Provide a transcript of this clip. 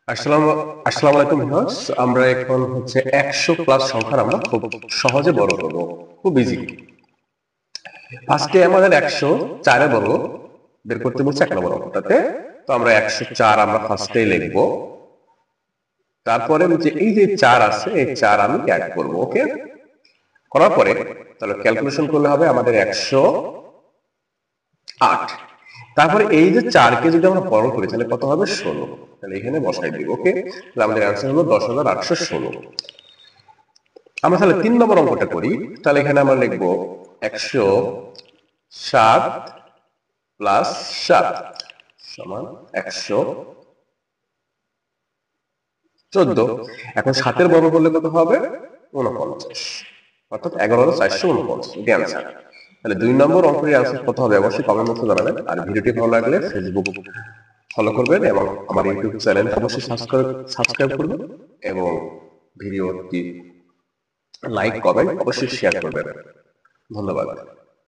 আসসালামু আসসালামু আলাইকুম ভিউয়ার্স। আমরা এখন হচ্ছে 100 প্লাস সংখ্যার আমরা খুব সহজে বর্গ করব, খুব ইজি। আজকে আমাদের 104 এর বর্গ বের করতে বলছে 1 নম্বর অঙ্কটাতে। তো আমরা 104 আমরা ফার্স্টেই লিখব। তারপরে যে এই যে 4 আছে এই 4 আমি অ্যাড করব, ওকে? করার পরে তাহলে ক্যালকুলেশন করলে হবে আমাদের 108। তারপরে এই যে 4 কে যদি আমরা বর্গ করি তাহলে কত হবে? 16। তাহলে এখানে বসাই দিব, ওকে? তাহলে আমাদের आंसर হলো 10816। আমরা তাহলে 3 নম্বর অঙ্কটা করি। তাহলে এখানে আমরা লিখব 107 প্লাস 7 সমান 114। এখন 7 এর বর্গ করলে কত হবে? 49, অর্থাৎ 11,449 এটি आंसर। তাহলে 2 নম্বর অঙ্কের आंसर কত হবে অবশ্যই কমেন্ট বক্সে জানাবেন। আর ভিডিওটি ভালো লাগলে ফেসবুক ফলো করবেন এবং আমার ইউটিউব চ্যানেল অবশ্যই সাবস্ক্রাইব করবেন এবং ভিডিওটি লাইক কমেন্ট অবশ্যই শেয়ার করবেন। ধন্যবাদ।